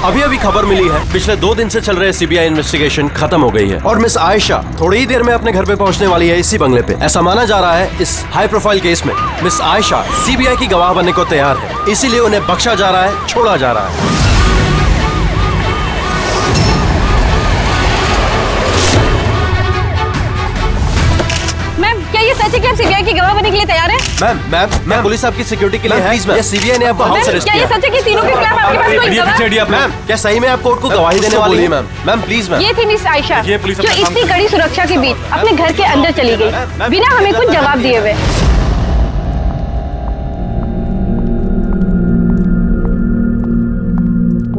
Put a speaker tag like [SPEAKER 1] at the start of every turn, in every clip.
[SPEAKER 1] अभी अभी खबर मिली है, पिछले 2 दिन से चल रहे सीबीआई इन्वेस्टिगेशन खत्म हो गई है और मिस आयशा थोड़ी ही देर में अपने घर पे पहुंचने वाली है इसी बंगले पे। ऐसा माना जा रहा है इस हाई प्रोफाइल केस में मिस आयशा सीबीआई की गवाह बनने को तैयार है, इसीलिए उन्हें बख्शा जा रहा है, छोड़ा जा रहा है।
[SPEAKER 2] ये सच है कि आप सीबीआई की गवाह बनने के लिए तैयार हैं?
[SPEAKER 1] मैम पुलिस आपकी सिक्योरिटी के लिए है। प्लीज मैम, सीबीआई ने आपको हाउस अरेस्ट
[SPEAKER 2] किया। क्या ये सच है कि तीनों के खिलाफ आपके पास कोई गवाह?
[SPEAKER 1] मैम, क्या सही में आप कोर्ट को गवाही देने वाली है? Ma'am please ma'am.
[SPEAKER 2] ये थी मिस आयशा जो इतनी कड़ी सुरक्षा के बीच अपने घर के अंदर चली गई बिना हमें कुछ जवाब दिए हुए।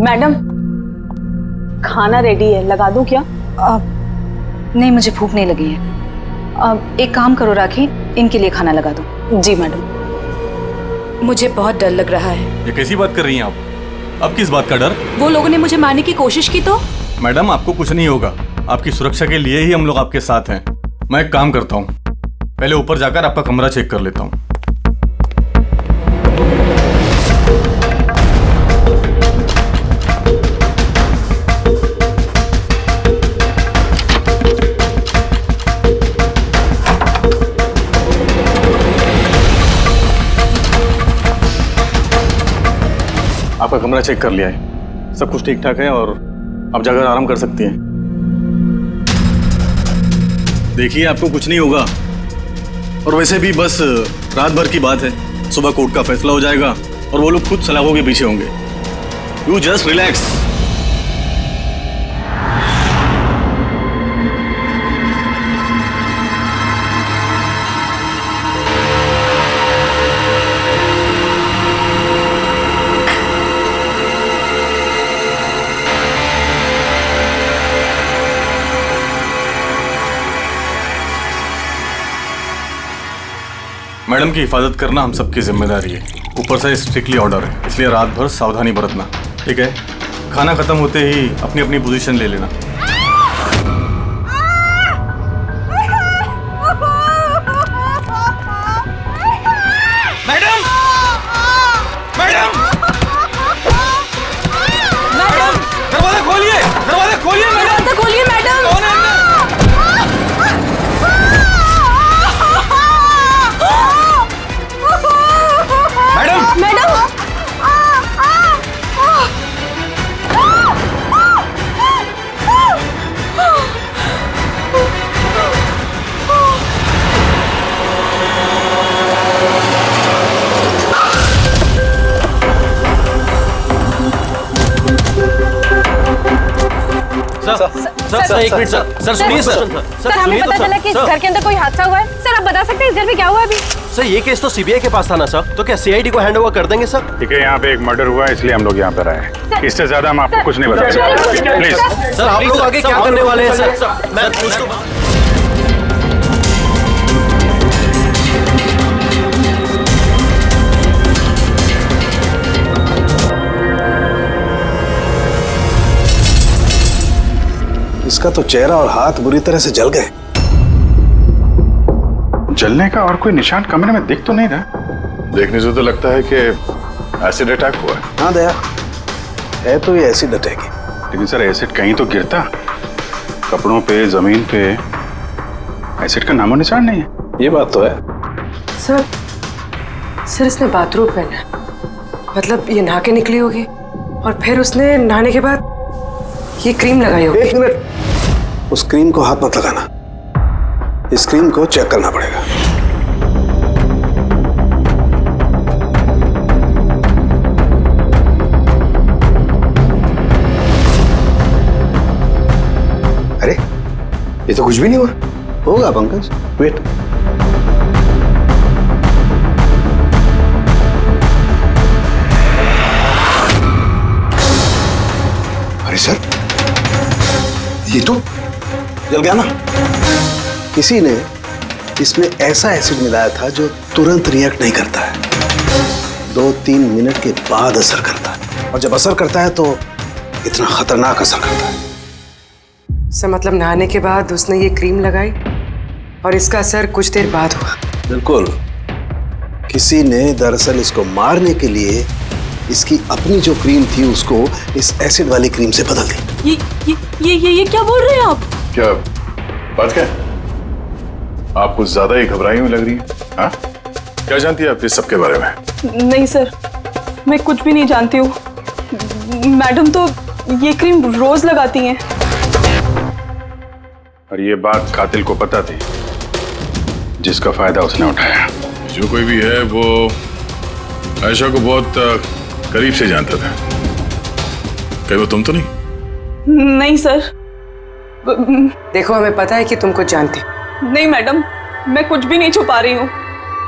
[SPEAKER 3] मैडम, खाना रेडी है, लगा दूं क्या?
[SPEAKER 4] नहीं, मुझे भूख नहीं लगी है। एक काम करो राखी, इनके लिए खाना लगा दो।
[SPEAKER 3] जी मैडम।
[SPEAKER 4] मुझे बहुत डर लग रहा है।
[SPEAKER 5] ये कैसी बात कर रही हैं आप? अब किस बात का डर?
[SPEAKER 4] वो लोगों ने मुझे मारने की कोशिश की तो?
[SPEAKER 5] मैडम, आपको कुछ नहीं होगा। आपकी सुरक्षा के लिए ही हम लोग आपके साथ हैं। मैं एक काम करता हूँ, पहले ऊपर जाकर आपका कमरा चेक कर लेता हूँ। आपका कमरा चेक कर लिया है, सब कुछ ठीक ठाक है और आप जाकर आराम कर सकती हैं। देखिए, आपको कुछ नहीं होगा और वैसे भी बस रात भर की बात है। सुबह कोर्ट का फैसला हो जाएगा और वो लोग खुद सलाखों के पीछे होंगे। You just relax. मैडम की हिफाजत करना हम सबकी जिम्मेदारी है। ऊपर से स्ट्रिक्टली ऑर्डर है, इसलिए रात भर सावधानी बरतना, ठीक है? खाना खत्म होते ही अपनी अपनी पोजीशन ले लेना।
[SPEAKER 1] मैडम, दरवाजा खोलिए, दरवाजा खोलिए मैडम,
[SPEAKER 4] दरवाजा खोलिए मैडम।
[SPEAKER 1] कौन है अंदर?
[SPEAKER 2] मैडम
[SPEAKER 1] सर एक मिनट सर सुनिए
[SPEAKER 2] सर हमें पता चला कि घर के अंदर कोई हादसा हुआ है। सर आप बता सकते हैं इस घर में क्या हुआ अभी?
[SPEAKER 1] सर ये केस तो सीबीआई के पास था ना सर, तो क्या सीआईडी को हैंड ओवर कर देंगे सर?
[SPEAKER 6] ठीक है, यहाँ पे एक मर्डर हुआ है इसलिए हम लोग यहाँ पर आए हैं। इससे ज्यादा हम आपको कुछ नहीं बता सकते। प्लीज
[SPEAKER 1] सर, आप लोग आगे क्या करने वाले हैं सर? मैं कुछ तो
[SPEAKER 7] इसका तो चेहरा और हाथ बुरी तरह से जल गए।
[SPEAKER 6] जलने का और कोई निशान कमरे में दिख तो नहीं रहा। देखने से तो लगता है कि एसिड अटैक हुआ है।
[SPEAKER 7] हाँ दया, है तो ये एसिड अटैक ही।
[SPEAKER 6] लेकिन सर, एसिड कहीं तो गिरता, कपड़ों पे, जमीन पे एसिड का नामो निशान नहीं है।
[SPEAKER 7] ये बात तो है।
[SPEAKER 3] सर इसने बाथरूम पहना है, मतलब ये नहा के निकली होगी और फिर उसने नहाने के बाद ये क्रीम लगाई होगी।
[SPEAKER 7] एक मिनट, उस क्रीम को हाथ मत लगाना, इस क्रीम को चेक करना पड़ेगा। अरे ये तो कुछ भी नहीं हुआ। होगा पंकज, वेट। अरे सर, ये तो जल गया ना। किसी ने इसमें ऐसा एसिड मिलाया था जो तुरंत रिएक्ट नहीं करता है, 2-3 मिनट के बाद असर करता है, और जब असर करता है तो इतना खतरनाक असर करता है।
[SPEAKER 3] सर मतलब नहाने के बाद उसने ये क्रीम लगाई और इसका असर कुछ देर बाद हुआ।
[SPEAKER 7] बिल्कुल, किसी ने दरअसल इसको मारने के लिए इसकी अपनी जो क्रीम थी उसको इस एसिड वाली क्रीम से बदल दी।
[SPEAKER 8] ये क्या बोल रहे हैं आप?
[SPEAKER 6] क्या बात क्या है? आप कुछ ज्यादा ही घबराई हुई लग रही है। हाँ, क्या जानती है आप इस सब के बारे में?
[SPEAKER 8] नहीं सर, मैं कुछ भी नहीं जानती हूँ। मैडम तो ये क्रीम रोज लगाती हैं।
[SPEAKER 6] और ये बात कातिल को पता थी, जिसका फायदा उसने उठाया। जो कोई भी है वो आयशा को बहुत करीब से जानता था। कहीं वो तुम तो नहीं?
[SPEAKER 8] नहीं सर।
[SPEAKER 3] देखो, हमें पता है कि तुम कुछ जानते।
[SPEAKER 8] नहीं मैडम, मैं कुछ भी नहीं छुपा रही हूँ।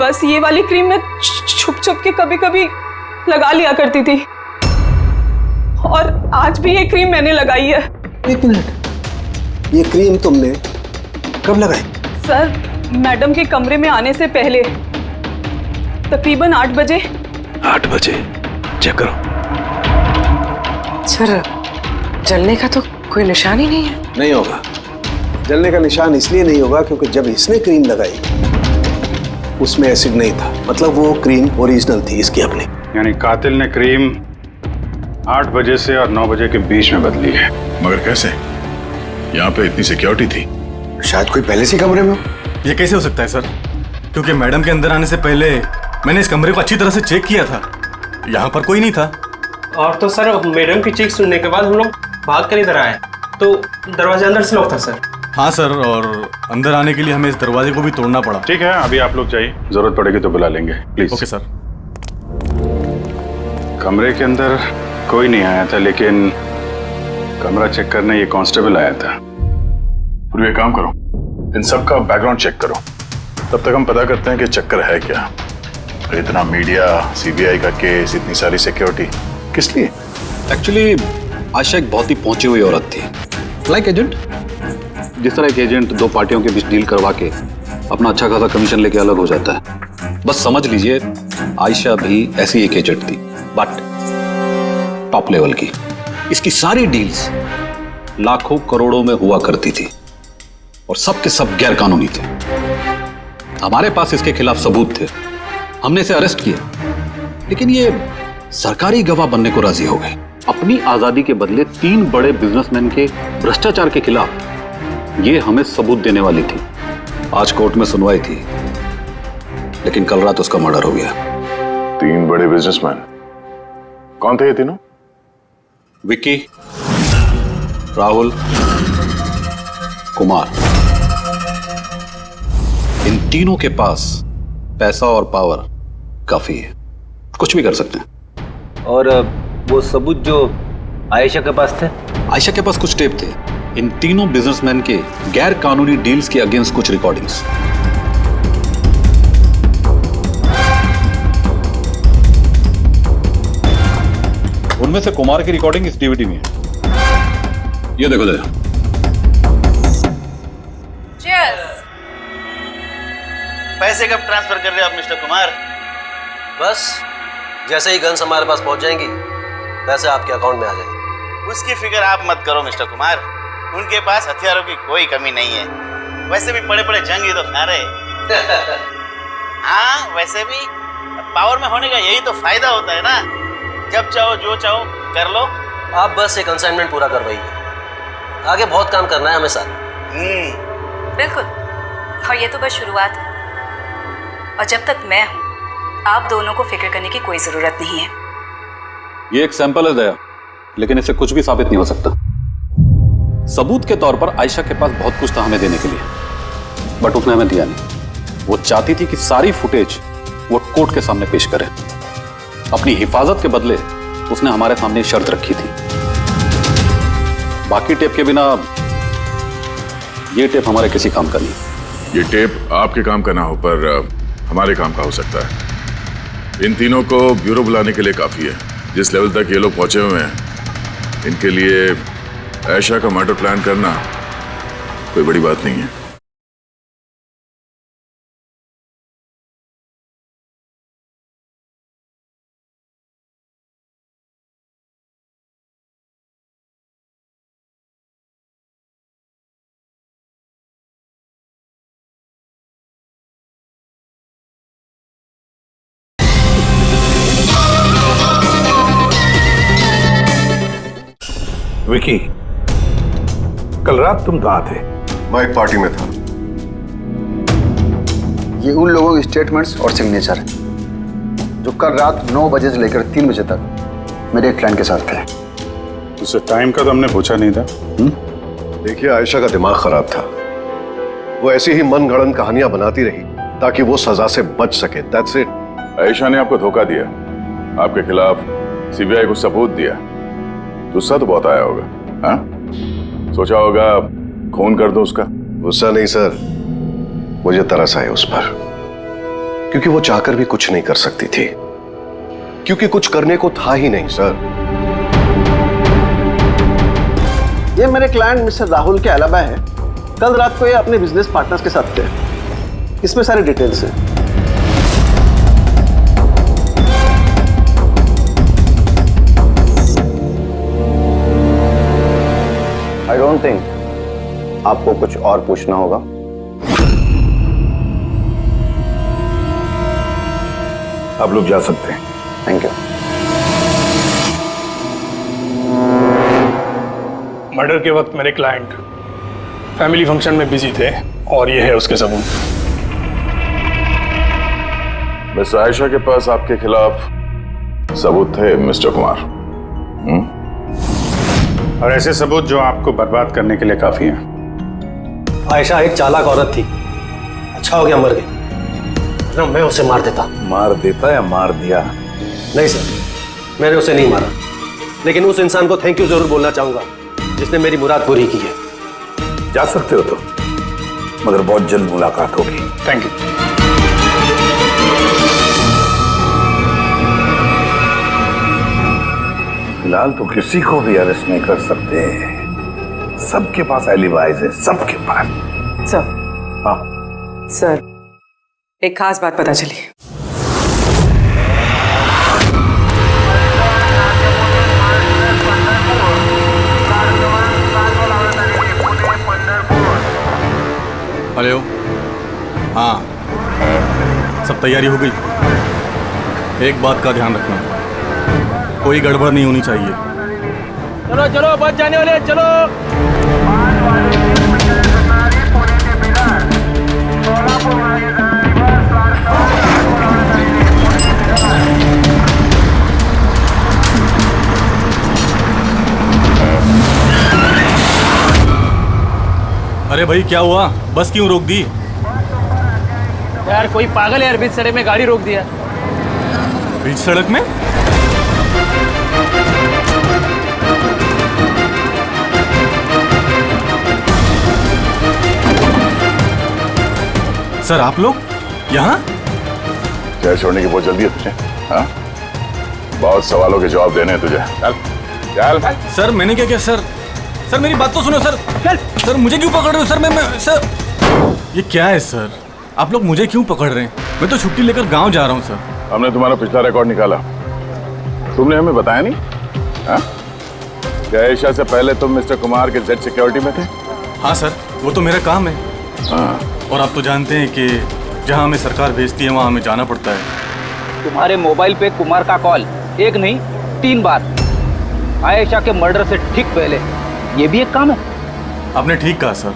[SPEAKER 8] बस ये वाली क्रीम मैं छुप छुप के कभी कभी लगा लिया करती थी, और आज भी ये क्रीम मैंने लगाई है।
[SPEAKER 7] एक मिनट, ये क्रीम तुमने कब लगाई?
[SPEAKER 8] सर, मैडम के कमरे में आने से पहले तकरीबन 8 बजे।
[SPEAKER 7] 8 बजे? चेक करो।
[SPEAKER 3] सर, जलने का तो कोई निशान ही नहीं है।
[SPEAKER 7] नहीं होगा। जलने का निशान इसलिए नहीं होगा क्योंकि जब इसने क्रीम लगाई उसमें एसिड नहीं था, मतलब वो क्रीम ओरिजिनल थी, इसकी अपनी। यानी कातिल ने क्रीम 8 बजे से और 9 बजे के बीच में बदली है।
[SPEAKER 6] मगर कैसे? यहाँ पे इतनी सिक्योरिटी थी।
[SPEAKER 7] शायद कोई पहले से कमरे में हो।
[SPEAKER 5] ये कैसे हो सकता है सर? क्योंकि मैडम के अंदर आने से पहले मैंने इस कमरे को अच्छी तरह से चेक किया था। यहाँ पर कोई नहीं था।
[SPEAKER 9] और तो सर, मैडम की चीख सुनने के बाद हम लोग भाग कर इधर आए तो दरवाजा अंदर से लॉक था सर।
[SPEAKER 5] हाँ सर, और अंदर आने के लिए हमें इस दरवाजे को भी तोड़ना पड़ा।
[SPEAKER 6] ठीक है, अभी आप लोग जाइए, जरूरत पड़ेगी तो बुला लेंगे, प्लीज।
[SPEAKER 5] Okay sir.
[SPEAKER 6] कमरे के अंदर कोई नहीं आया था, लेकिन कमरा चेक करने ये कांस्टेबल आया था। और ये काम करो, इन सब का बैकग्राउंड चेक करो, तब तक हम पता करते हैं कि चक्कर है क्या। इतना मीडिया, सीबीआई का केस, इतनी सारी सिक्योरिटी किस लिए?
[SPEAKER 10] एक्चुअली आयशा एक बहुत ही पहुंची हुई औरत थी, लाइक एजेंट। जिस तरह एक एजेंट 2 पार्टियों के बीच डील करवा के अपना अच्छा खासा कमीशन लेके अलग हो जाता है, बस समझ लीजिए आयशा भी ऐसी एक एजेंट थी, बट टॉप लेवल की। इसकी सारी डील्स लाखों करोड़ों में हुआ करती थी और सब के सब गैर कानूनी थे। हमारे पास इसके खिलाफ सबूत थे, हमने इसे अरेस्ट किया, लेकिन ये सरकारी गवाह बनने को राजी हो गई। अपनी आजादी के बदले 3 बड़े बिजनेसमैन के भ्रष्टाचार के खिलाफ ये हमें सबूत देने वाली थी। आज कोर्ट में सुनवाई थी, लेकिन कल रात उसका मर्डर हो गया।
[SPEAKER 6] 3 बड़े बिजनेसमैन? कौन थे ये तीनों?
[SPEAKER 10] विक्की, राहुल, कुमार। इन तीनों के पास पैसा और पावर काफी है, कुछ भी कर सकते हैं।
[SPEAKER 9] और वो सबूत जो आयशा के पास थे?
[SPEAKER 10] आयशा के पास कुछ टेप थे, इन तीनों बिजनेसमैन के गैर कानूनी डील्स के अगेंस्ट कुछ रिकॉर्डिंग्स। उनमें से कुमार की रिकॉर्डिंग इस डीवीडी में है। ये देखो जरा।
[SPEAKER 1] पैसे कब ट्रांसफर कर रहे हो आप मिस्टर कुमार? बस जैसे ही गन्स हमारे पास पहुंच जाएंगी पैसे आपके अकाउंट में आ जाएंगे।
[SPEAKER 11] उसकी फिक्र आप मत करो मिस्टर कुमार, उनके पास हथियारों की कोई कमी नहीं है। वैसे भी बड़े बड़े जंग ही तो खा रहे। हाँ, वैसे भी पावर में होने का यही तो फायदा होता है ना, जब चाहो जो चाहो कर लो।
[SPEAKER 1] आप बस एक असाइनमेंट पूरा करवाइए, आगे बहुत काम करना है हमें साथ।
[SPEAKER 4] बिल्कुल, और ये तो बस शुरुआत है, और जब तक मैं हूं आप दोनों को फिक्र करने की कोई जरूरत नहीं है।
[SPEAKER 10] ये एक सैंपल है दया, लेकिन इससे कुछ भी साबित नहीं हो सकता। सबूत के तौर पर आयशा के पास बहुत कुछ था हमें देने के लिए, बट उसने हमें दिया नहीं। वो चाहती थी कि सारी फुटेज वो कोर्ट के सामने पेश करे। अपनी हिफाजत के बदले उसने हमारे सामने शर्त रखी थी, बाकी टेप के बिना ये टेप हमारे किसी काम का नहीं।
[SPEAKER 6] ये टेप आपके काम का ना हो पर हमारे काम का हो सकता है। इन तीनों को ब्यूरो बुलाने के लिए काफी है। जिस लेवल तक ये लोग पहुंचे हुए हैं, इनके लिए आयशा का मर्डर प्लान करना कोई बड़ी बात नहीं है।
[SPEAKER 12] विकी, कल रात तुम कहाँ थे?
[SPEAKER 13] मैं एक पार्टी में था।
[SPEAKER 7] ये उन लोगों के स्टेटमेंट्स और सिग्नेचर हैं जो कल रात 9 बजे से लेकर 3 बजे तक मेरे एक क्लाइंट के साथ थे।
[SPEAKER 6] उससे टाइम का तो हमने पूछा नहीं था।
[SPEAKER 13] देखिए, आयशा का दिमाग खराब था। वो ऐसी ही मनगढ़ंत कहानियां बनाती रही ताकि वो सजा से बच सके। That's it.
[SPEAKER 6] आयशा ने आपको धोखा दिया, आपके खिलाफ सीबीआई को सबूत दिया। गुस्सा तो बहुत आया होगा, हाँ? सोचा होगा खून कर दो उसका।
[SPEAKER 13] गुस्सा नहीं सर, मुझे तरस आया उस पर, क्योंकि वो चाहकर भी कुछ नहीं कर सकती थी, क्योंकि कुछ करने को था ही नहीं सर।
[SPEAKER 7] ये मेरे क्लाइंट मिस्टर राहुल के अलावा है। कल रात को ये अपने बिजनेस पार्टनर्स के साथ थे। इसमें सारी डिटेल्स हैं। आई डोंट थिंक आपको कुछ और पूछना होगा।
[SPEAKER 12] आप लोग जा सकते हैं।
[SPEAKER 7] Thank you.
[SPEAKER 14] मर्डर के वक्त मेरे क्लाइंट फैमिली फंक्शन में बिजी थे और ये है उसके सबूत।
[SPEAKER 6] मिस आयशा के पास आपके खिलाफ सबूत थे मिस्टर कुमार, और ऐसे सबूत जो आपको बर्बाद करने के लिए काफी हैं।
[SPEAKER 1] आयशा एक चालाक औरत थी, अच्छा हो गया मर गई, वरना मैं उसे मार देता।
[SPEAKER 12] मार देता या मार दिया?
[SPEAKER 1] नहीं सर, मैंने उसे नहीं मारा, लेकिन उस इंसान को थैंक यू जरूर बोलना चाहूंगा जिसने मेरी मुराद पूरी की है।
[SPEAKER 12] जा सकते हो तो, मगर बहुत जल्द मुलाकात होगी।
[SPEAKER 14] Thank you.
[SPEAKER 12] फिलहाल तो किसी को भी अरेस्ट नहीं कर सकते। सबके पास एलिबाइज है, सबके पास।
[SPEAKER 3] सर।
[SPEAKER 12] हाँ
[SPEAKER 3] सर, एक खास बात पता चली।
[SPEAKER 5] हेलो, हाँ, सब तैयारी हो गई? एक बात का ध्यान रखना, कोई गड़बड़ नहीं होनी चाहिए।
[SPEAKER 9] चलो चलो, बच जाने वाले, चलो।
[SPEAKER 5] अरे भाई, क्या हुआ? बस क्यों रोक दी?
[SPEAKER 9] यार कोई पागल है यार, बीच सड़क में गाड़ी रोक दिया।
[SPEAKER 5] बीच सड़क में? सर, आप लोग यहाँ?
[SPEAKER 6] शहर छोड़ने की बहुत जल्दी है तुझे? हाँ, बहुत सवालों के जवाब देने हैं तुझे। चल चल।
[SPEAKER 5] सर मैंने क्या किया? सर सर मेरी बात तो सुनो सर। सर मुझे क्यों पकड़ रहे हो सर? मैं सर, ये क्या है सर? आप लोग मुझे क्यों पकड़ रहे हैं? मैं तो छुट्टी लेकर गांव जा रहा हूँ सर।
[SPEAKER 6] हमने तुम्हारा पिछला रिकॉर्ड निकाला, तुमने हमें बताया नहीं। हाँ, आयशा से पहले तुम मिस्टर कुमार के जेड सिक्योरिटी में थे?
[SPEAKER 5] हाँ सर, वो तो मेरा काम है।
[SPEAKER 6] हाँ,
[SPEAKER 5] और आप तो जानते हैं कि जहाँ हमें सरकार भेजती है वहाँ हमें जाना पड़ता है।
[SPEAKER 9] तुम्हारे मोबाइल पे कुमार का कॉल एक नहीं 3 बार, आयशा के मर्डर से ठीक पहले। ये भी एक काम है।
[SPEAKER 5] आपने ठीक कहा सर,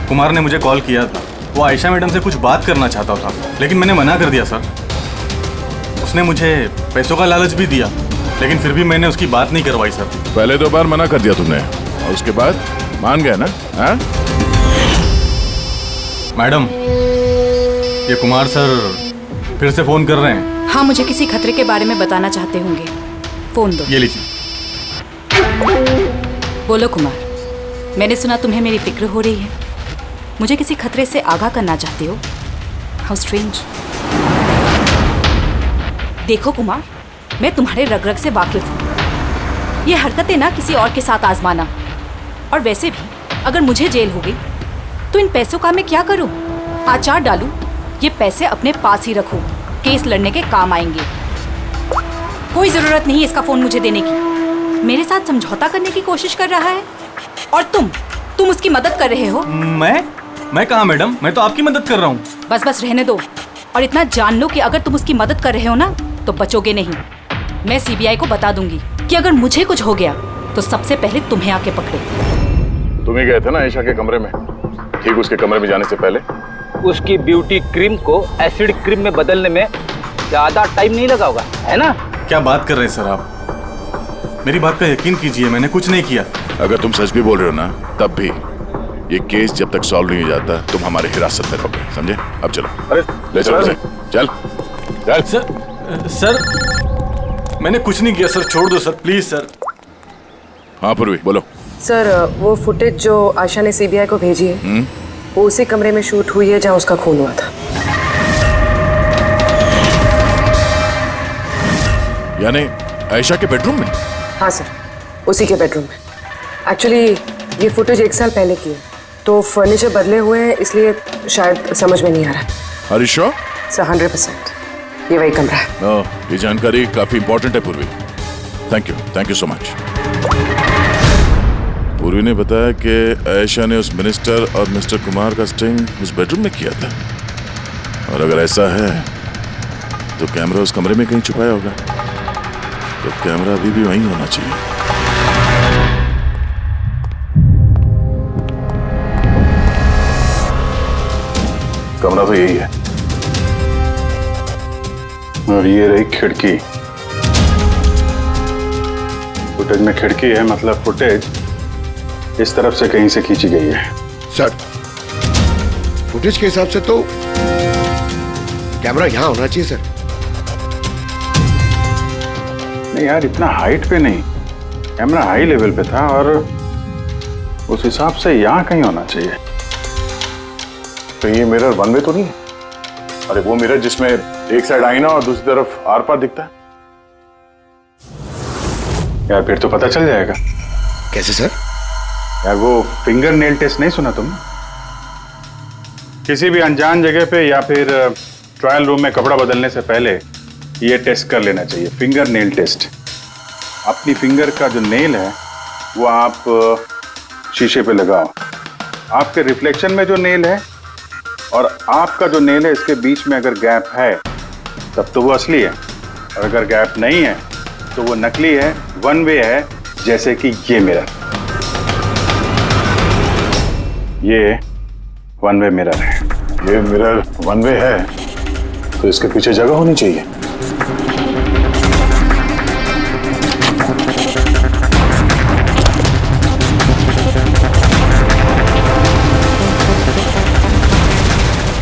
[SPEAKER 5] कुमार ने मुझे कॉल किया था। वो आयशा मैडम से कुछ बात करना चाहता था, लेकिन मैंने मना कर दिया सर। उसने मुझे पैसों का लालच भी दिया, लेकिन फिर भी मैंने उसकी बात नहीं करवाई सर।
[SPEAKER 6] पहले 2 बार मना कर दिया तुमने और उसके बाद मान गए ना? हाँ?
[SPEAKER 5] मैडम, ये कुमार सर फिर से फोन कर रहे हैं।
[SPEAKER 4] हाँ, मुझे किसी खतरे के बारे में बताना चाहते होंगे। फोन दो।
[SPEAKER 5] ये लीजिए।
[SPEAKER 4] बोलो कुमार, मैंने सुना तुम्हें मेरी फिक्र हो रही है। मुझे किसी खतरे से आगाह करना चाहते हो? How strange. देखो कुमार, मैं तुम्हारे रग रग से वाकिफ हूँ। ये हरकतें ना किसी और के साथ आजमाना। और वैसे भी अगर मुझे जेल हो गई तो इन पैसों का मैं क्या करूँ? आचार डालूं, ये पैसे अपने पास ही रखूं, केस लड़ने के काम आएंगे। कोई जरूरत नहीं इसका फोन मुझे देने की। मेरे साथ समझौता करने की कोशिश कर रहा है और तुम उसकी मदद कर रहे हो।
[SPEAKER 5] मैं कहा मैडम, मैं तो आपकी मदद कर रहा हूँ।
[SPEAKER 4] बस बस रहने दो, और इतना जान लो कि अगर तुम उसकी मदद कर रहे हो ना तो बचोगे नहीं। मैं सीबीआई को बता दूंगी कि अगर मुझे कुछ हो गया तो सबसे पहले तुम्हें आके पकड़े।
[SPEAKER 6] तुम ही गए थे ना आयशा के कमरे में, ठीक उसके कमरे में जाने से पहले।
[SPEAKER 9] उसकी ब्यूटी क्रीम को एसिड क्रीम में बदलने में ज्यादा टाइम नहीं लगा होगा, है ना?
[SPEAKER 5] क्या बात कर रहे हैं सर आप? मेरी बात का यकीन कीजिए, मैंने कुछ नहीं किया।
[SPEAKER 6] अगर तुम सच भी बोल रहे हो ना, तब भी ये केस जब तक सॉल्व नहीं हो जाता तुम हमारे हिरासत में रहोगे, समझे? अब चलो, अरे ले चलो उसे, चल चल।
[SPEAKER 5] सर मैंने कुछ नहीं किया सर, छोड़ दो सर, प्लीज सर।
[SPEAKER 6] हाँ पूर्वी बोलो।
[SPEAKER 3] सर वो फुटेज जो आयशा ने सीबीआई को भेजी है वो उसी कमरे में शूट हुई है जहाँ उसका खून हुआ था।
[SPEAKER 6] यानी आयशा के बेडरूम में?
[SPEAKER 3] हाँ सर, उसी के बेडरूम में। एक्चुअली ये फुटेज 1 साल पहले की है, तो फर्नीचर बदले हुए हैं, इसलिए शायद समझ में नहीं आ रहा।
[SPEAKER 6] Are you sure?
[SPEAKER 3] सर 100% ये वही कमरा है।
[SPEAKER 6] ये जानकारी काफी इंपॉर्टेंट है पूर्वी। Thank you so much. पूर्वी ने बताया कि आयशा ने उस मिनिस्टर और मिस्टर कुमार का स्टिंग उस बेडरूम में किया था, और अगर ऐसा है तो कैमरा उस कमरे में कहीं छुपाया होगा, तो कैमरा अभी भी वहीं होना चाहिए। कमरा तो यही है, और ये रही खिड़की। फुटेज में खिड़की है, मतलब फुटेज इस तरफ से कहीं से खींची गई है।
[SPEAKER 13] सर फुटेज के हिसाब से तो कैमरा यहां होना चाहिए सर।
[SPEAKER 6] नहीं यार, इतना हाइट पे नहीं, कैमरा हाई लेवल पे था और उस हिसाब से यहाँ कहीं होना चाहिए। तो ये मिरर वन वे तो नहीं है? अरे वो मिरर जिसमें एक साइड आईना और दूसरी तरफ आर पार दिखता है यार, फिर तो पता चल जाएगा।
[SPEAKER 13] कैसे सर?
[SPEAKER 6] यार वो फिंगर नेल टेस्ट नहीं सुना तुमने? किसी भी अनजान जगह पे या फिर ट्रायल रूम में कपड़ा बदलने से पहले ये टेस्ट कर लेना चाहिए, फिंगर नेल टेस्ट। अपनी फिंगर का जो नेल है वो आप शीशे पे लगाओ, आपके रिफ्लेक्शन में जो नेल है और आपका जो नेल है इसके बीच में अगर गैप है तब तो वो असली है, और अगर गैप नहीं है तो वो नकली है, वन वे है, जैसे कि ये मिरर। ये वन वे मिरर है। ये मिरर वन वे है तो इसके पीछे जगह होनी चाहिए।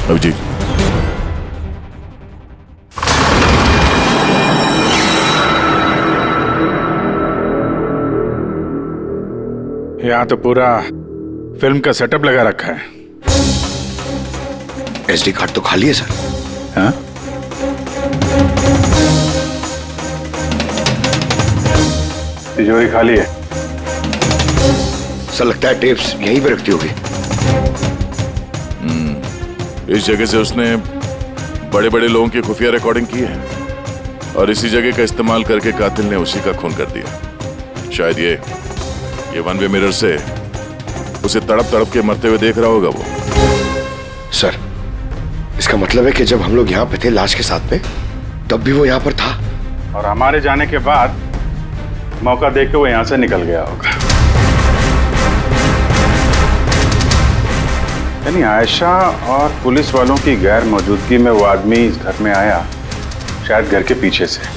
[SPEAKER 6] अभिजीत, यहाँ तो पूरा फिल्म का सेटअप लगा रखा है।
[SPEAKER 13] एसडी कार्ड तो खाली है सर।
[SPEAKER 6] हाँ? तिजोरी खाली है
[SPEAKER 13] सर, लगता है टेप्स यहीं पे रखती होगी।
[SPEAKER 6] इस जगह से उसने बड़े बड़े लोगों की खुफिया रिकॉर्डिंग की है, और इसी जगह का इस्तेमाल करके कातिल ने उसी का खून कर दिया। शायद ये वन वे मिरर से उसे तड़प तड़प के मरते हुए देख रहा होगा वो।
[SPEAKER 13] सर इसका मतलब है कि जब हम लोग यहाँ पे थे लाश के साथ में, तब भी वो यहाँ पर था,
[SPEAKER 6] और हमारे जाने के बाद मौका देख के वो यहाँ से निकल गया होगा। यानी आयशा और पुलिस वालों की गैर मौजूदगी में वो आदमी इस घर में आया, शायद घर के पीछे से।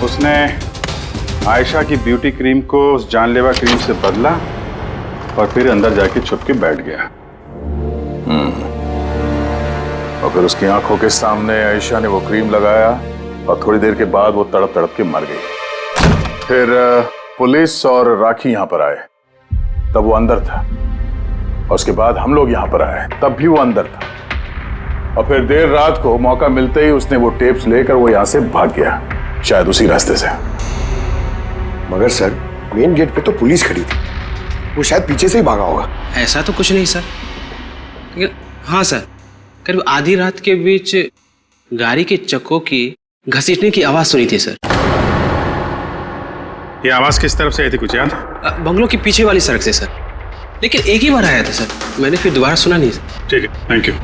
[SPEAKER 6] उसने आयशा की ब्यूटी क्रीम को उस जानलेवा क्रीम से बदला और फिर अंदर जाके छुप के बैठ गया। और फिर उसकी आंखों के सामने आयशा ने वो क्रीम लगाया और थोड़ी देर के बाद वो तड़प तड़प के मर गई। फिर पुलिस और राखी यहाँ पर आए, तब वो अंदर था, और उसके बाद हम लोग यहाँ पर आए, तब भी वो अंदर था, और फिर देर रात को मौका मिलते ही उसने वो टेप्स लेकर वो यहाँ से भाग गया, शायद उसी रास्ते से।
[SPEAKER 13] मगर सर मेन गेट पे तो पुलिस खड़ी थी, वो शायद पीछे से ही भागा होगा।
[SPEAKER 15] ऐसा तो कुछ नहीं सर, लेकिन हाँ सर, करीब आधी रात के बीच गाड़ी के चक्कों की घसीटने की आवाज सुनी थी सर।
[SPEAKER 6] ये आवाज किस तरफ से आई थी, कुछ याद?
[SPEAKER 15] बंगलों की पीछे वाली सड़क से सर। लेकिन एक ही बार आया था सर, मैंने फिर दोबारा सुना नहीं सर।
[SPEAKER 6] ठीक है, थैंक यू।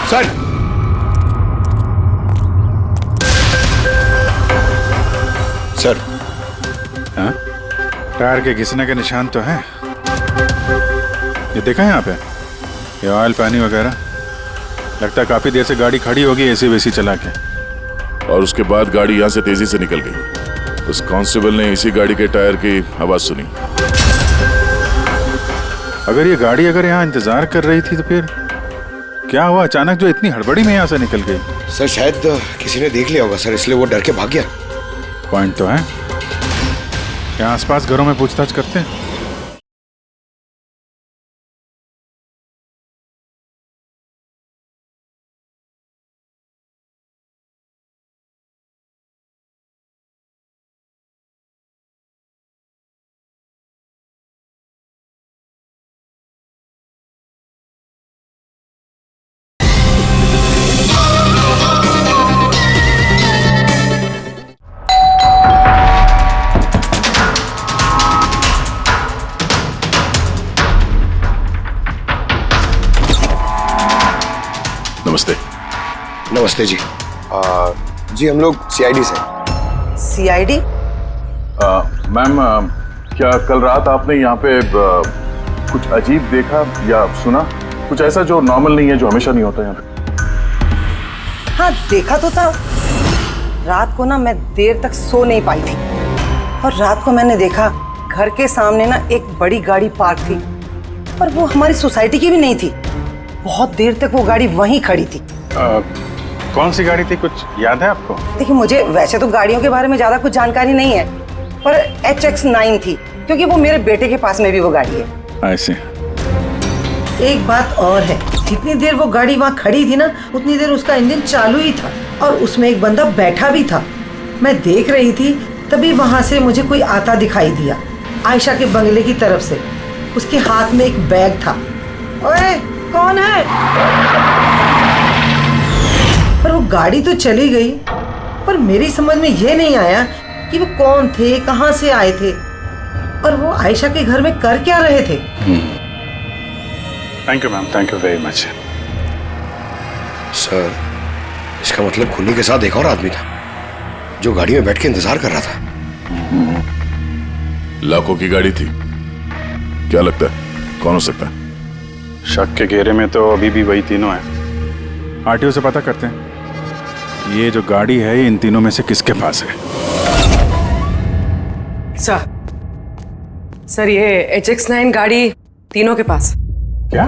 [SPEAKER 12] सर, सर,
[SPEAKER 6] हाँ? टायर के घिसने के निशान तो हैं। ये देखा है यहाँ पे, ये ऑयल पानी वगैरह। लगता है काफी देर से गाड़ी खड़ी होगी एसी वेसी चला के।
[SPEAKER 16] और उसके बाद गाड़ी यहाँ से तेजी से निकल गई। उस कांस्टेबल ने इसी गाड़ी के टायर की आवाज सुनी।
[SPEAKER 6] अगर ये गाड़ी यहाँ इंतजार कर रही थी तो फिर क्या हुआ अचानक जो इतनी हड़बड़ी में यहाँ से निकल गई?
[SPEAKER 7] सर शायद किसी ने देख लिया होगा सर, इसलिए वो डर के भाग गया।
[SPEAKER 6] पॉइंट तो है। यहाँ आसपास घरों में पूछताछ करते हैं।
[SPEAKER 16] नमस्ते।
[SPEAKER 7] नमस्ते जी। जी हम लोग सीआईडी से।
[SPEAKER 17] सीआईडी?
[SPEAKER 16] मैम, क्या कल रात आपने यहाँ पे कुछ अजीब देखा या सुना? कुछ ऐसा जो नॉर्मल नहीं है, जो हमेशा नहीं होता यहाँ पे?
[SPEAKER 17] हाँ देखा तो था। रात को ना मैं देर तक सो नहीं पाई थी और रात को मैंने देखा घर के सामने ना एक बड़ी गाड़ी पार्क थी और वो हमारी सोसाइटी की भी नहीं थी। बहुत देर तक वो गाड़ी वहीं खड़ी थी।
[SPEAKER 6] कौन सी गाड़ी थी, कुछ याद है आपको?
[SPEAKER 17] देखिए मुझे वैसे तो गाड़ियों के बारे में ज्यादा कुछ जानकारी नहीं है, पर HX9 थी क्योंकि वो मेरे बेटे के पास में भी वो गाड़ी है।
[SPEAKER 6] ऐसे
[SPEAKER 17] एक बात और है, जितनी देर वो गाड़ी वहाँ खड़ी थी ना उतनी देर उसका इंजन चालू ही था और उसमें एक बंदा बैठा भी था। मैं देख रही थी तभी वहाँ से मुझे कोई आता दिखाई दिया, आयशा के बंगले की तरफ से। उसके हाथ में एक बैग था। ओए कौन है? पर वो गाड़ी तो चली गई, पर मेरी समझ में ये नहीं आया कि वो कौन थे, कहाँ से आए थे और वो आयशा के घर में कर क्या रहे थे।
[SPEAKER 6] Thank you ma'am, thank you very much.
[SPEAKER 7] Sir इसका मतलब खुन्नी के साथ एक और आदमी था जो गाड़ी में बैठ के इंतजार कर रहा था।
[SPEAKER 16] लाखों की गाड़ी थी। क्या लगता है कौन हो सकता है?
[SPEAKER 6] शक के घेरे में तो अभी भी वही तीनों हैं। आरटीओ से पता करते हैं ये जो गाड़ी है ये इन तीनों में से किसके पास है।
[SPEAKER 3] सर ये HX9 गाड़ी तीनों के पास।
[SPEAKER 6] क्या?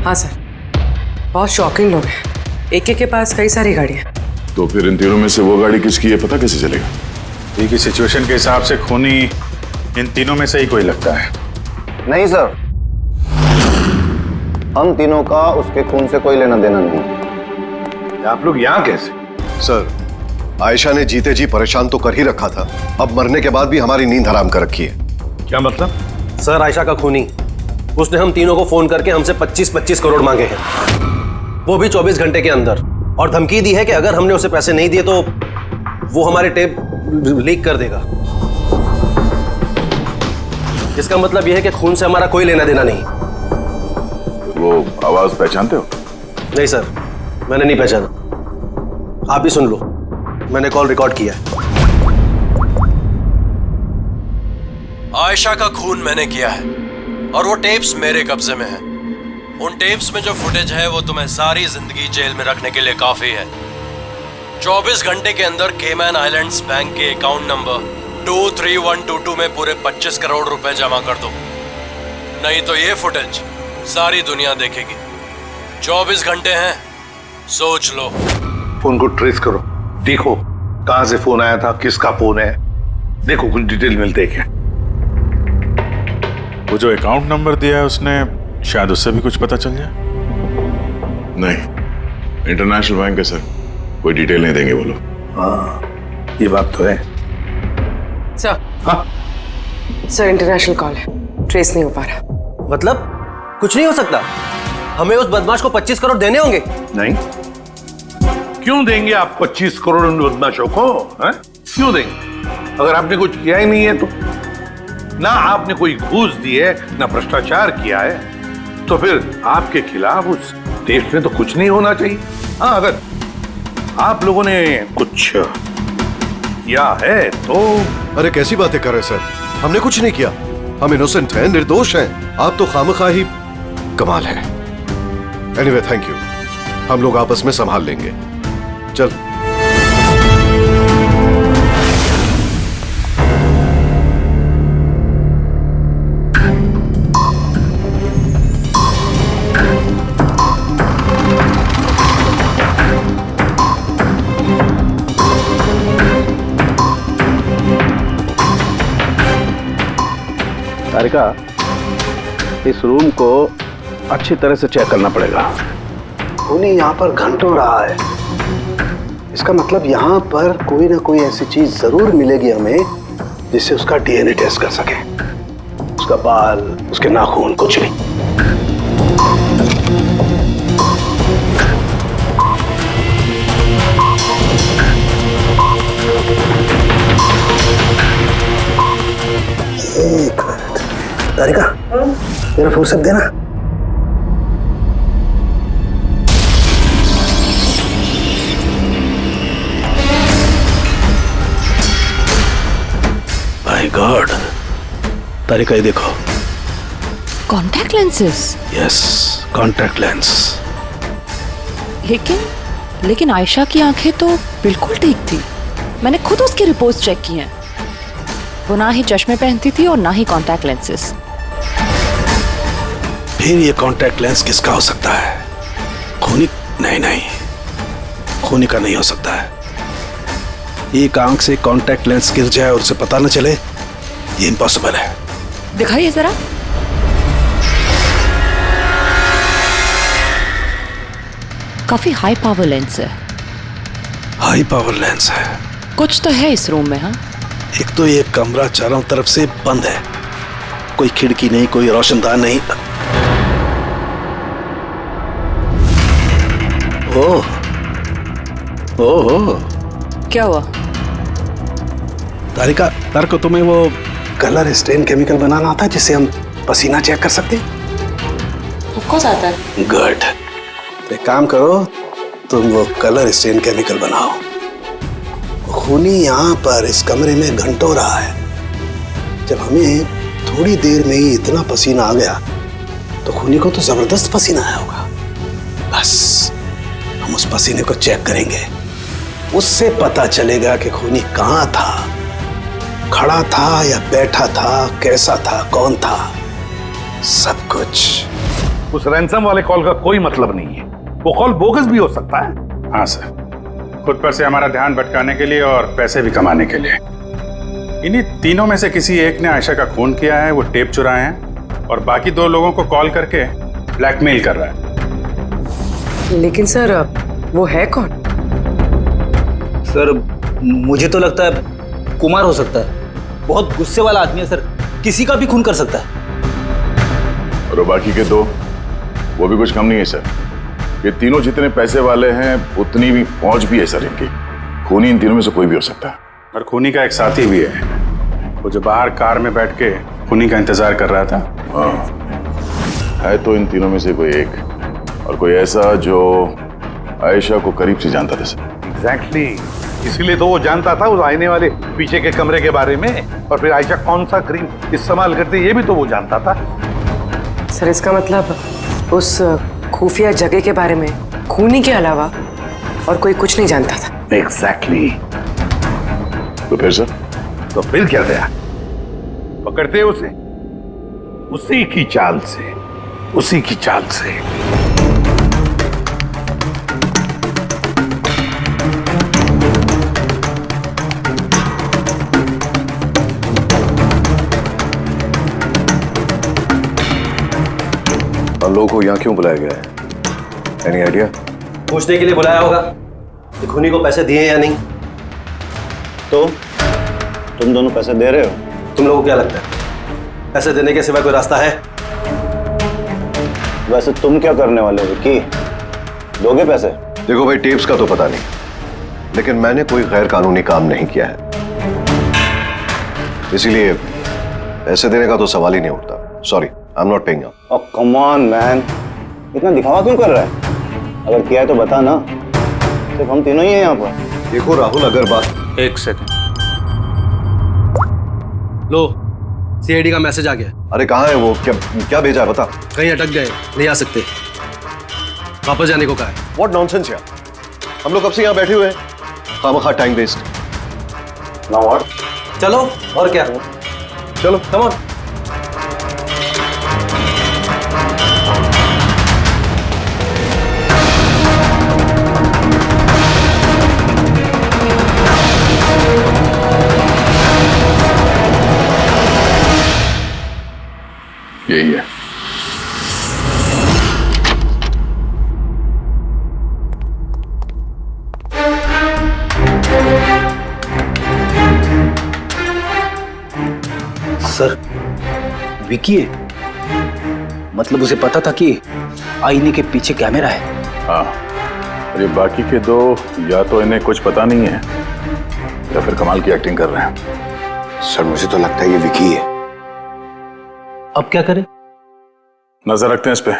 [SPEAKER 3] हाँ सर, बहुत शॉकिंग लोग हैं। एक के पास कई सारी गाड़ियाँ।
[SPEAKER 16] तो फिर इन तीनों में से वो गाड़ी किसकी है पता कैसे चलेगा?
[SPEAKER 6] ये की सिचुएशन के हिसाब से खूनी इन तीनों में से ही कोई लगता है।
[SPEAKER 18] नहीं सर, हम तीनों का उसके खून से कोई लेना देना नहीं।
[SPEAKER 12] आप लोग यहाँ कैसे?
[SPEAKER 13] सर आयशा ने जीते जी परेशान तो कर ही रखा था, अब मरने के बाद भी हमारी नींद हराम कर रखी है।
[SPEAKER 12] क्या मतलब?
[SPEAKER 1] सर आयशा का खूनी, उसने हम तीनों को फोन करके हमसे 25-25 करोड़ मांगे हैं, वो भी 24 घंटे के अंदर, और धमकी दी है कि अगर हमने उसे पैसे नहीं दिए तो वो हमारे टेप लीक कर देगा। इसका मतलब यह है कि खून से हमारा कोई लेना देना नहीं।
[SPEAKER 16] वो आवाज पहचानते हो?
[SPEAKER 1] नहीं सर, मैंने नहीं पहचाना। आप भी सुन लो, मैंने कॉल रिकॉर्ड किया है। आयशा का खून मैंने किया है और वो टेप्स मेरे कब्जे में है। उन टेप्स में जो फुटेज है वो तुम्हें सारी जिंदगी जेल में रखने के लिए काफी है। 24 घंटे के अंदर केमैन आइलैंड्स बैंक के अकाउंट नंबर 23122 में पूरे 25 करोड़ रुपए जमा कर दो, नहीं तो ये फुटेज सारी दुनिया देखेगी। 24 घंटे हैं, सोच लो।
[SPEAKER 12] फोन को ट्रेस करो, देखो कहां से फोन आया था, किसका फोन है, देखो कुछ डिटेल मिलते हैं क्या।
[SPEAKER 6] वो जो अकाउंट नंबर दिया है उसने, शायद उससे भी कुछ पता चल जाए।
[SPEAKER 16] नहीं, इंटरनेशनल बैंक है सर, कोई डिटेल नहीं देंगे वो लोग।
[SPEAKER 12] हाँ ये बात तो है।
[SPEAKER 3] सर, हाँ सर, इंटरनेशनल कॉल है, ट्रेस नहीं हो पा रहा।
[SPEAKER 1] मतलब कुछ नहीं हो सकता? हमें उस बदमाश को 25 करोड़ देने होंगे।
[SPEAKER 12] नहीं, क्यों देंगे आप 25 करोड़ उन बदमाशों को? क्यों देंगे? अगर आपने कुछ किया ही नहीं है तो, ना आपने कोई घूस दी है, ना भ्रष्टाचार किया है, तो फिर आपके खिलाफ उस देश में तो कुछ नहीं होना चाहिए। हाँ, अगर आप लोगों ने कुछ किया है तो।
[SPEAKER 13] अरे कैसी बातें कर रहे हैं सर, हमने कुछ नहीं किया, हम इनोसेंट हैं, निर्दोष हैं। आप तो खामखा ही कमाल है। एनीवे थैंक यू, हम लोग आपस में संभाल लेंगे। चल।
[SPEAKER 6] तारिका, इस रूम को अच्छी तरह से चेक करना पड़ेगा।
[SPEAKER 7] खूनी यहाँ पर घंटों रहा है, इसका मतलब यहाँ पर कोई ना कोई ऐसी चीज जरूर मिलेगी हमें जिससे उसका डीएनए टेस्ट कर सके। उसका बाल, उसके नाखून, कुछ नहीं। एक मिनट, तारिका, मेरा फुर्सत देना। माय गॉड, तारिका ये देखो।
[SPEAKER 4] Contact lenses?
[SPEAKER 7] Yes, contact lens.
[SPEAKER 4] लेकिन आयशा की आंखें तो बिल्कुल ठीक थी। मैंने खुद उसकी रिपोर्ट्स चेक की हैं। वो ना ही चश्मे पहनती थी और ना ही कॉन्टैक्ट लेंसेज।
[SPEAKER 7] फिर ये कॉन्टैक्ट लेंस किसका हो सकता है? खूनी? नहीं, खूनी का नहीं हो सकता है। एक आंख से कॉन्टैक्ट लेंस गिर जाए और उसे पता न चले, ये इम्पॉसिबल है।
[SPEAKER 4] दिखाइए जरा। काफी हाई पावर लेंस है।
[SPEAKER 7] हाई पावर लेंस है?
[SPEAKER 4] कुछ तो है इस रूम में। हाँ,
[SPEAKER 7] एक तो ये कमरा चारों तरफ से बंद है, कोई खिड़की नहीं, कोई रोशनदान नहीं। ओह,
[SPEAKER 4] क्या हुआ?
[SPEAKER 7] तारिका, को तुम्हें वो कलर स्टेन केमिकल बनाना आता है जिससे हम पसीना चेक कर सकते हैं?
[SPEAKER 3] ऑफकोर्स आता है।
[SPEAKER 7] गुड, एक काम करो, तुम वो कलर स्टेन केमिकल बनाओ। खूनी यहाँ पर इस कमरे में घंटों रहा है। जब हमें थोड़ी देर में ही इतना पसीना आ गया तो खूनी को तो जबरदस्त पसीना आया होगा। बस हम उस पसीने को चेक करेंगे, उससे पता चलेगा कि खूनी कहाँ था, खड़ा था या बैठा था, कैसा था, कौन था, सब कुछ।
[SPEAKER 12] उस रैंसम वाले कॉल का कोई मतलब नहीं है, वो कॉल बोगस भी हो सकता है।
[SPEAKER 5] हाँ सर, खुद पर से हमारा ध्यान भटकाने के लिए और पैसे भी कमाने के लिए। इन्हीं तीनों में से किसी एक ने आयशा का खून किया है, वो टेप चुराए हैं और बाकी 2 लोगों को कॉल करके ब्लैकमेल कर रहा है।
[SPEAKER 3] लेकिन सर, वो है कौन?
[SPEAKER 9] सर, मुझे तो लगता है कुमार हो सकता है। बहुत गुस्से वाला आदमी है सर, किसी का भी खून कर सकता है।
[SPEAKER 6] और बाकी के 2, वो भी कुछ कम नहीं है सर। ये तीनों जितने पैसे वाले हैं उतनी भी पहुंच भी है सर इनकी। खूनी इन तीनों में से कोई भी हो सकता है।
[SPEAKER 5] और खूनी का एक साथी भी है, वो जो बाहर कार में बैठ के खूनी का इंतजार कर रहा था।
[SPEAKER 6] हाँ, है तो इन तीनों में से कोई एक, और कोई ऐसा जो आयशा को करीब से जानता था सर।
[SPEAKER 12] एग्जैक्टली, इसीलिए तो वो जानता था उस आईने वाले पीछे के कमरे के बारे में, और फिर आयशा कौन सा क्रीम इस्तेमाल करती, ये भी तो वो जानता था।
[SPEAKER 3] सर, इसका मतलब उस खुफिया जगह के बारे में खूनी के अलावा और कोई कुछ नहीं जानता था।
[SPEAKER 12] एग्जैक्टली।
[SPEAKER 6] तो फिर सर?
[SPEAKER 12] तो फिर क्या गया? पकड़ते उसे, उसी की चाल से, उसी की चाल से।
[SPEAKER 13] लोगों को यहाँ क्यों बुलाया गया है? Any idea?
[SPEAKER 1] पूछने के लिए बुलाया होगा कि खूनी को पैसे दिए या नहीं।
[SPEAKER 18] तो तुम दोनों पैसे दे रहे हो?
[SPEAKER 1] तुम लोगों को क्या लगता है
[SPEAKER 9] पैसे देने के सिवा कोई रास्ता है?
[SPEAKER 18] वैसे तुम क्या करने वाले हो विक्की? दोगे पैसे?
[SPEAKER 13] देखो भाई, टेप्स का तो पता नहीं, लेकिन मैंने कोई गैर कानूनी काम नहीं किया है, इसीलिए पैसे देने का तो सवाल ही नहीं उठता। Sorry, I am not paying.
[SPEAKER 18] Oh come on man, इतना दिखावा क्यों कर रहा है? अगर किया है तो बता ना, सिर्फ हम तीनों ही हैं यहाँ पर।
[SPEAKER 13] देखो राहुल, अगर बात...
[SPEAKER 9] एक सेकंड, लो सीआईडी का मैसेज आ गया।
[SPEAKER 13] अरे कहाँ है वो? क्या भेजा है बता।
[SPEAKER 9] कहीं अटक गए, नहीं आ सकते, वापस जाने को कहा है।
[SPEAKER 13] व्हाट नॉनसेंस यार, हम लोग कब से यहाँ बैठे हुए हैं, खामखा टाइम वेस्ट।
[SPEAKER 18] Now what?
[SPEAKER 9] चलो और क्या,
[SPEAKER 13] चलो
[SPEAKER 9] कम ऑन।
[SPEAKER 6] यही है।
[SPEAKER 9] सर, विकी है? मतलब उसे पता था कि आईने के पीछे कैमरा है?
[SPEAKER 6] हाँ, और ये बाकी के दो या तो इन्हें कुछ पता नहीं है या फिर कमाल की एक्टिंग कर रहे हैं।
[SPEAKER 7] सर मुझे तो लगता है ये विकी है।
[SPEAKER 9] अब क्या करें?
[SPEAKER 6] नजर रखते हैं इस पे,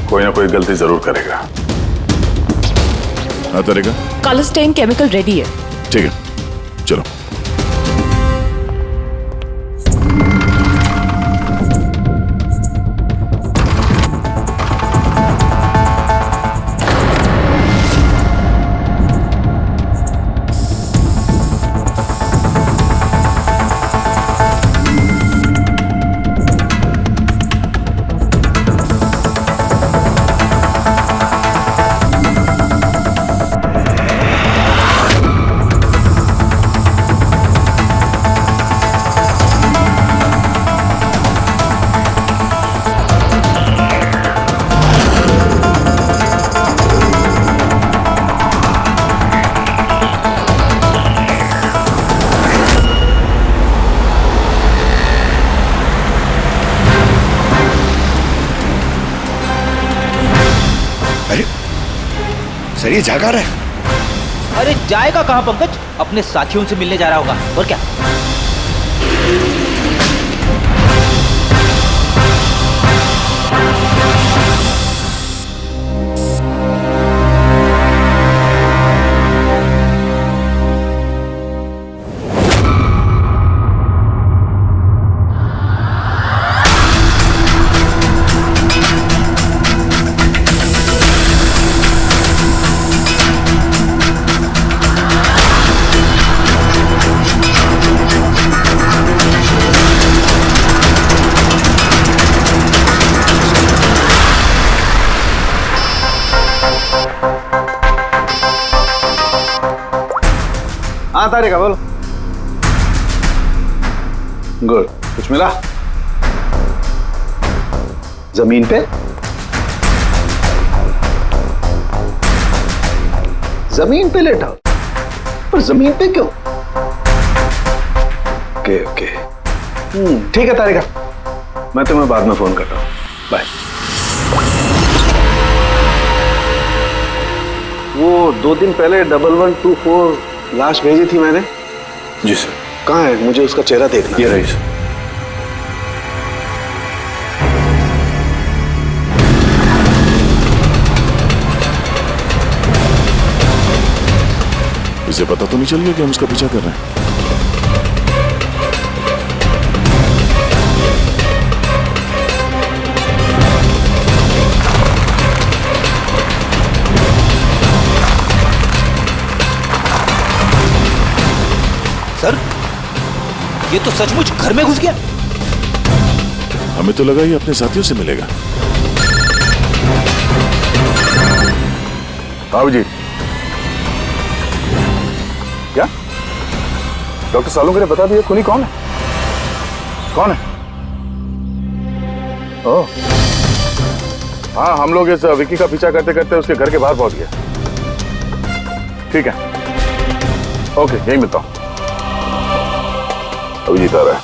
[SPEAKER 6] कोई ना कोई गलती जरूर करेगा। आता रहेगा।
[SPEAKER 4] कलर स्टेन केमिकल रेडी है।
[SPEAKER 6] ठीक है, चलो।
[SPEAKER 7] सर ये जागा रहा है।
[SPEAKER 9] अरे जाएगा कहाँ पंकज, अपने साथियों से मिलने जा रहा होगा, और क्या।
[SPEAKER 18] हाँ तारिका बोलो।
[SPEAKER 6] गुड, कुछ मिला?
[SPEAKER 18] जमीन पे? जमीन पे लेटा? पर जमीन पे क्यों? ओके ओके, ठीक है तारिका, मैं तुम्हें बाद में फोन करता हूँ। बाय। वो 2 दिन पहले 1124 लाश भेजी थी मैंने।
[SPEAKER 6] जी सर।
[SPEAKER 18] कहाँ है? मुझे उसका चेहरा देखना।
[SPEAKER 6] ये रही सर। इसे पता तो नहीं चल गया कि हम उसका पीछा कर रहे हैं?
[SPEAKER 9] सर, ये तो सचमुच घर में घुस गया।
[SPEAKER 6] हमें तो लगा ये अपने साथियों से मिलेगा। बाबू जी, क्या डॉक्टर सालों ने बता दिया खूनी कौन है? कौन है? ओह, हाँ, हम लोग इस विक्की का पीछा करते करते उसके घर के बाहर पहुंच गए। ठीक है, ओके, यही मिलता हूं। अभिजीत आ रहा है।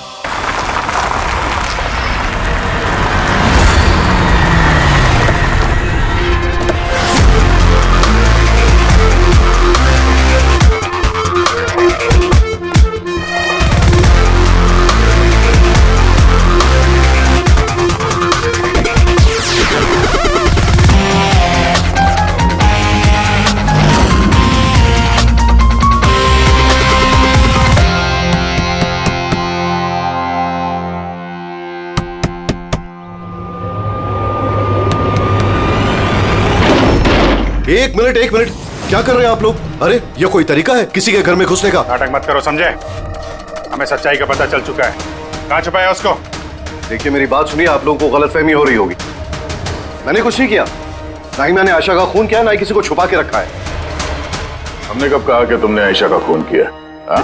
[SPEAKER 13] एक मिनट क्या कर रहे हैं आप लोग? अरे ये कोई तरीका है किसी के घर में घुसने का?
[SPEAKER 6] नाटक मत करो, समझे? हमें सच्चाई का पता चल चुका है। कहाँ छुपाया उसको?
[SPEAKER 13] देखिए मेरी बात सुनिए, आप लोगों को गलतफहमी हो रही होगी। मैंने कुछ नहीं किया, ना ही मैंने आयशा का खून किया, ना ही किसी को छुपा के रखा है।
[SPEAKER 16] हमने कब कहा कि तुमने आयशा का खून किया? हाँ?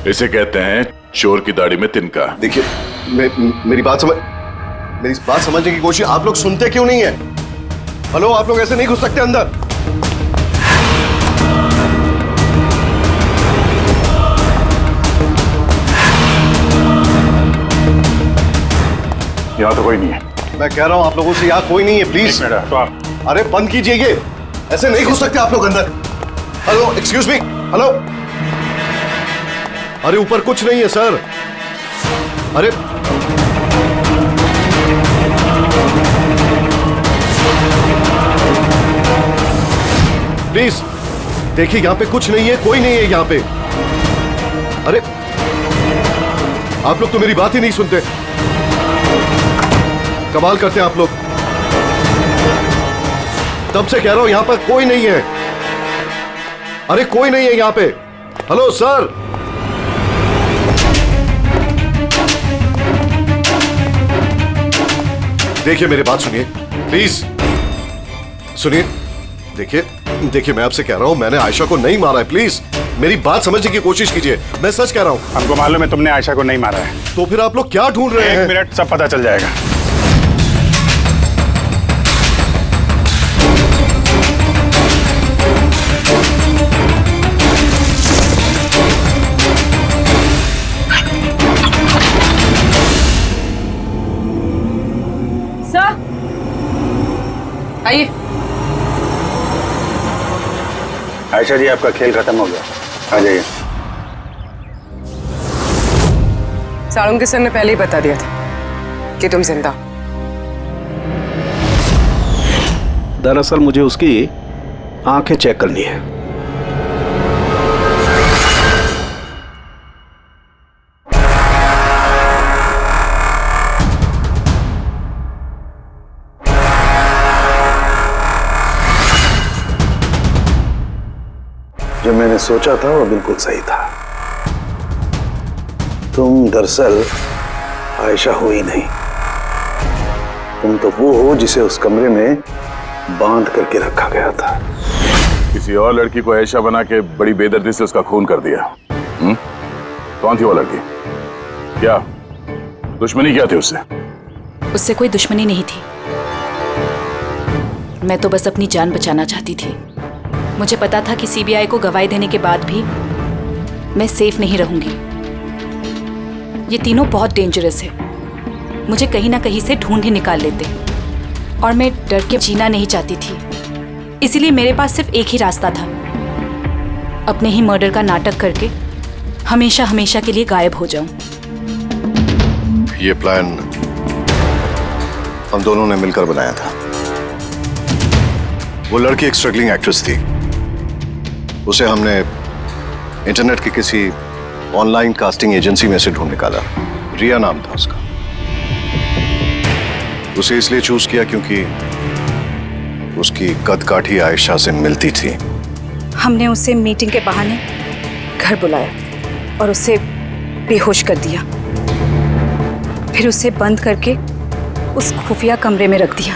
[SPEAKER 16] इसे कहते हैं चोर की दाढ़ी में तिनका।
[SPEAKER 13] देखिए मेरी बात समझने की कोशिश, आप लोग सुनते क्यों नहीं है? हेलो, आप लोग ऐसे नहीं घुस सकते अंदर।
[SPEAKER 16] यहाँ तो कोई नहीं है।
[SPEAKER 13] मैं कह रहा हूँ आप लोगों से, यहाँ कोई नहीं है, प्लीज। अरे बंद कीजिए, ये ऐसे नहीं घुस सकते आप लोग अंदर। Hello, excuse me, hello. अरे ऊपर कुछ नहीं है सर। अरे प्लीज देखिए, यहाँ पे कुछ नहीं है, कोई नहीं है यहाँ पे। अरे आप लोग तो मेरी बात ही नहीं सुनते, कमाल करते हैं आप लोग। तब से कह रहा हूं यहां पर कोई नहीं है। अरे कोई नहीं है यहां पे। हेलो सर, देखिए मेरी बात सुनिए प्लीज, सुनिए। देखिए मैं आपसे कह रहा हूं, मैंने आयशा को नहीं मारा है, प्लीज मेरी बात समझने की कोशिश कीजिए। मैं सच कह रहा हूं।
[SPEAKER 6] हमको मालूम है तुमने आयशा को नहीं मारा है।
[SPEAKER 13] तो फिर आप लोग क्या ढूंढ रहे हैं?
[SPEAKER 6] 1 मिनट, सब पता चल जाएगा।
[SPEAKER 3] सर आइए।
[SPEAKER 18] आयशा जी, आपका खेल खत्म हो गया, आ जाइए।
[SPEAKER 3] साळुंके सर ने पहले ही बता दिया था कि तुम जिंदा।
[SPEAKER 18] दरअसल मुझे उसकी आंखें चेक करनी है। जो मैंने सोचा था वो बिल्कुल सही था। तुम दरअसल आयशा हो ही नहीं, तुम तो वो हो जिसे उस कमरे में बांध करके रखा गया था।
[SPEAKER 16] किसी और लड़की को आयशा बना के बड़ी बेदर्दी से उसका खून कर दिया। कौन थी वो लड़की? क्या दुश्मनी क्या थी उससे?
[SPEAKER 4] उससे कोई दुश्मनी नहीं थी। मैं तो बस अपनी जान बचाना चाहती थी। मुझे पता था कि सीबीआई को गवाही देने के बाद भी मैं सेफ नहीं रहूंगी। ये तीनों बहुत डेंजरस है, मुझे कहीं ना कहीं से ढूंढ ही निकाल लेते और मैं डर के जीना नहीं चाहती थी। इसीलिए मेरे पास सिर्फ एक ही रास्ता था, अपने ही मर्डर का नाटक करके हमेशा हमेशा के लिए गायब हो जाऊं।
[SPEAKER 13] ये प्लान हम दोनों ने मिलकर बनाया था। वो लड़की एक स्ट्रगलिंग एक्ट्रेस थी, उसे हमने इंटरनेट की किसी ऑनलाइन कास्टिंग एजेंसी में से ढूंढ निकाला। रिया नाम था उसका। उसे इसलिए चूज किया क्योंकि उसकी कद-काठी आयशा से मिलती थी।
[SPEAKER 4] हमने उसे मीटिंग के बहाने घर बुलाया और उसे बेहोश कर दिया, फिर उसे बंद करके उस खुफिया कमरे में रख दिया।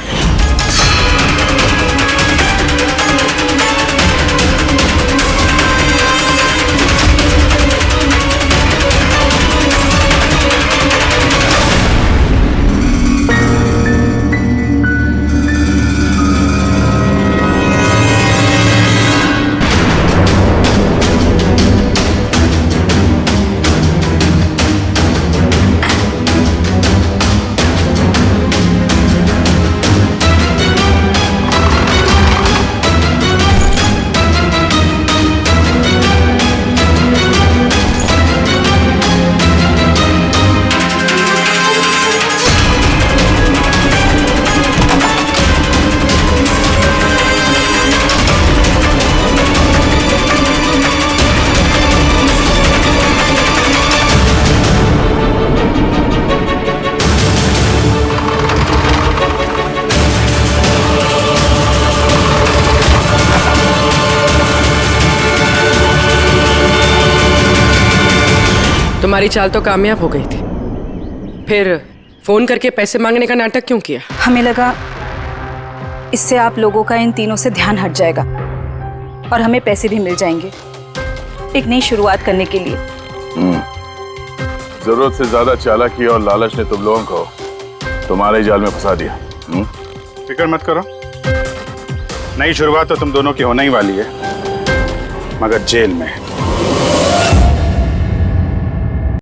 [SPEAKER 3] हमारी चाल तो कामयाब हो गई थी, फिर फोन करके पैसे मांगने का नाटक क्यों किया?
[SPEAKER 4] हमें लगा इससे आप लोगों का इन तीनों से ध्यान हट जाएगा और हमें पैसे भी मिल जाएंगे एक नई शुरुआत करने के लिए।
[SPEAKER 6] जरूरत से ज्यादा चालाकी और लालच ने तुम लोगों को तुम्हारे जाल में फंसा दिया।
[SPEAKER 19] फिक्र मत करो, नई शुरुआत तो तुम दोनों की होने ही वाली है, मगर जेल में।